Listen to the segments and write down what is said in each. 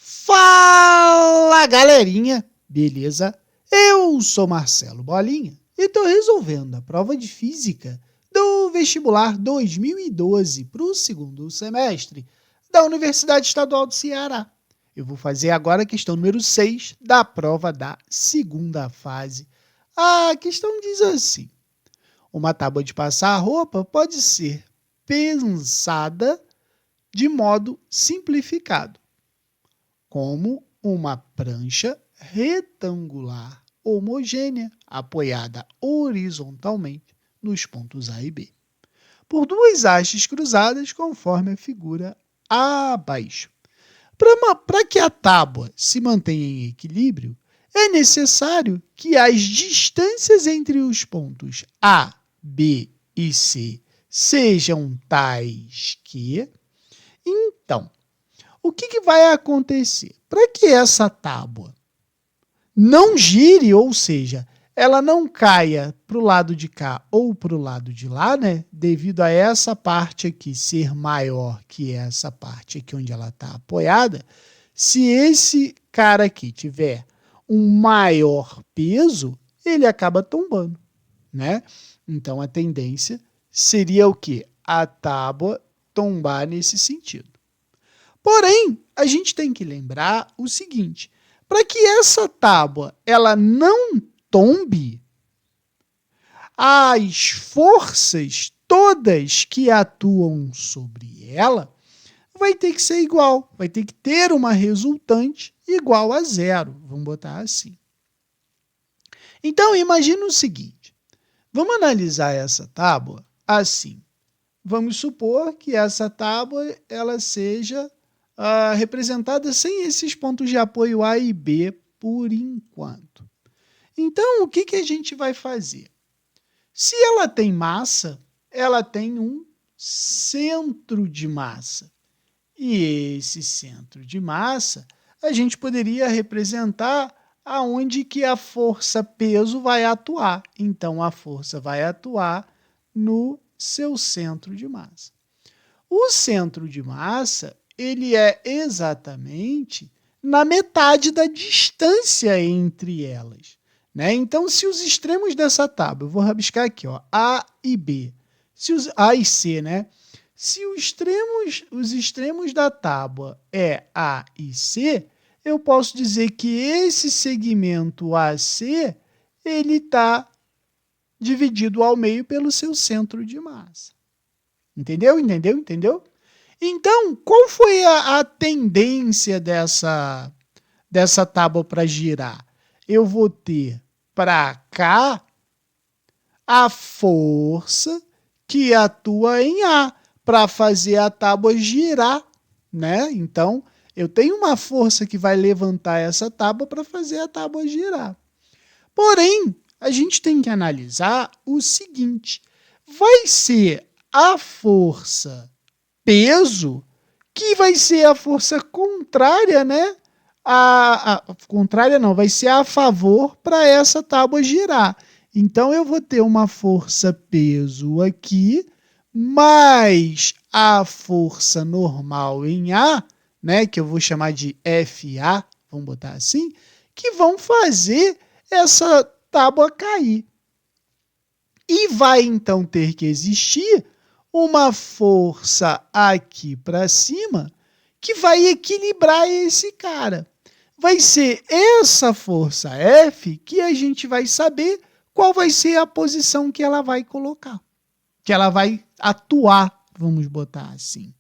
Fala, galerinha! Beleza? Eu sou Marcelo Bolinha e estou resolvendo a prova de Física do Vestibular 2012 para o segundo semestre da Universidade Estadual do Ceará. Eu vou fazer agora a questão número 6 da prova da segunda fase. A questão diz assim: uma tábua de passar roupa pode ser pensada de modo simplificado, como uma prancha retangular homogênea apoiada horizontalmente nos pontos A e B, por duas hastes cruzadas conforme a figura abaixo. Para que a tábua se mantenha em equilíbrio, é necessário que as distâncias entre os pontos A, B e C sejam tais que... Então, o que vai acontecer? Para que essa tábua não gire, ou seja, ela não caia para o lado de cá ou para o lado de lá, né? Devido a essa parte aqui ser maior que essa parte aqui onde ela está apoiada, se esse cara aqui tiver um maior peso, ele acaba tombando, né? Então a tendência seria o quê? A tábua tombar nesse sentido. Porém, a gente tem que lembrar o seguinte: para que essa tábua ela não tombe, as forças todas que atuam sobre ela vai ter que ser igual, vai ter que ter uma resultante igual a zero, vamos botar assim. Então, imagina o seguinte: vamos analisar essa tábua assim. Vamos supor que essa tábua ela seja representada sem esses pontos de apoio A e B por enquanto. Então, o que a gente vai fazer? Se ela tem massa, ela tem um centro de massa. E esse centro de massa, a gente poderia representar aonde que a força peso vai atuar. Então, a força vai atuar no seu centro de massa. O centro de massa, ele é exatamente na metade da distância entre elas, né? Então, se os extremos dessa tábua, eu vou rabiscar aqui, ó, A e B, A e C, né? Se os extremos da tábua é A e C, eu posso dizer que esse segmento AC, ele está dividido ao meio pelo seu centro de massa. Entendeu? Então, qual foi a tendência dessa tábua para girar? Eu vou ter para cá a força que atua em A para fazer a tábua girar, né? Então, eu tenho uma força que vai levantar essa tábua para fazer a tábua girar. Porém, a gente tem que analisar o seguinte: vai ser a força peso que vai ser a força contrária, né? Contrária não, vai ser a favor para essa tábua girar. Então, eu vou ter uma força peso aqui, mais a força normal em A, né? Que eu vou chamar de FA, vamos botar assim, que vão fazer essa tábua cair. E vai, então, ter que existir uma força aqui para cima que vai equilibrar esse cara. Vai ser essa força F que a gente vai saber qual vai ser a posição que ela vai colocar, que ela vai atuar, vamos botar assim,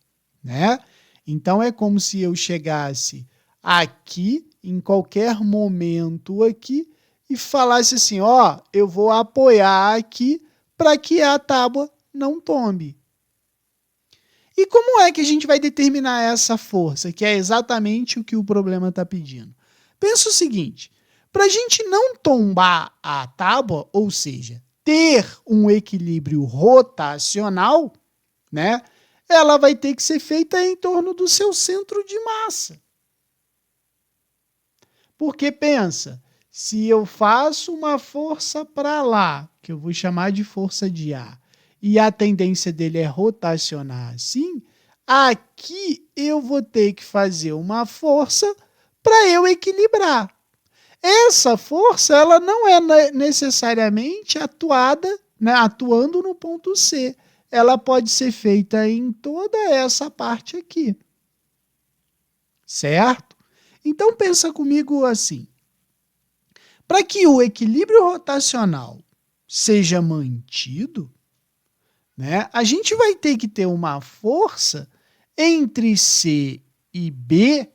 né? Então, é como se eu chegasse aqui, em qualquer momento aqui, e falasse assim, ó, eu vou apoiar aqui para que a tábua não tombe. E como é que a gente vai determinar essa força, que é exatamente o que o problema está pedindo? Pensa o seguinte: para a gente não tombar a tábua, ou seja, ter um equilíbrio rotacional, né, ela vai ter que ser feita em torno do seu centro de massa. Porque pensa, se eu faço uma força para lá, que eu vou chamar de força de A, e a tendência dele é rotacionar assim, aqui eu vou ter que fazer uma força para eu equilibrar. Essa força ela não é necessariamente atuando no ponto C. Ela pode ser feita em toda essa parte aqui. Certo? Então, pensa comigo assim. Para que o equilíbrio rotacional seja mantido, né, a gente vai ter que ter uma força entre C e B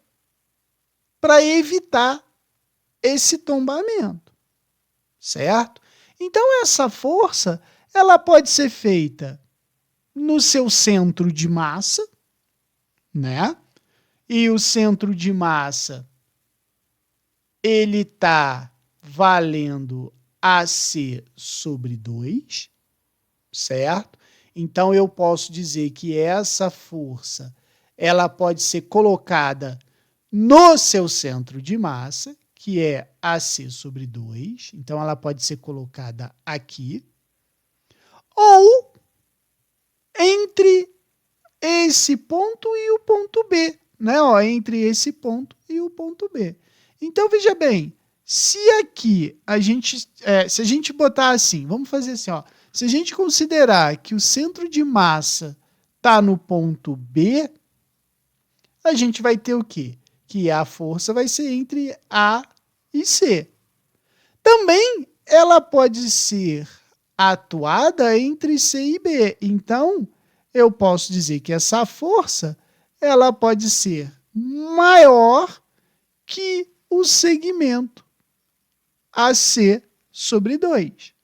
para evitar esse tombamento, certo? Então, essa força ela pode ser feita no seu centro de massa, né? E o centro de massa ele está valendo AC sobre 2, certo? Então, eu posso dizer que essa força ela pode ser colocada no seu centro de massa, que é AC sobre 2. Então, ela pode ser colocada aqui. Ou entre esse ponto e o ponto B, né? Ó, entre esse ponto e o ponto B. Então, veja bem, se aqui se a gente botar assim, vamos fazer assim, ó, se a gente considerar que o centro de massa está no ponto B, a gente vai ter o quê? Que a força vai ser entre A e C. Também ela pode ser atuada entre C e B. Então, eu posso dizer que essa força ela pode ser maior que o segmento AC sobre 2.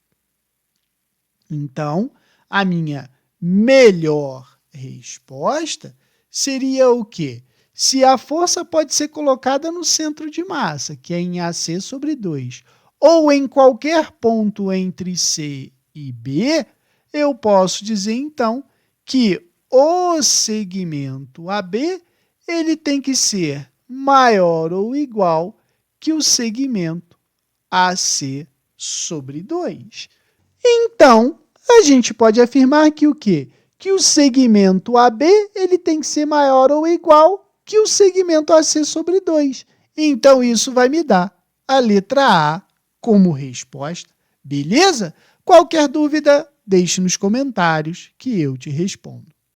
Então, a minha melhor resposta seria o quê? Se a força pode ser colocada no centro de massa, que é em AC sobre 2, ou em qualquer ponto entre C e B, eu posso dizer, então, que o segmento AB ele tem que ser maior ou igual que o segmento AC sobre 2. Então, a gente pode afirmar que o quê? Que o segmento AB ele tem que ser maior ou igual que o segmento AC sobre 2. Então, isso vai me dar a letra A como resposta. Beleza? Qualquer dúvida, deixe nos comentários que eu te respondo.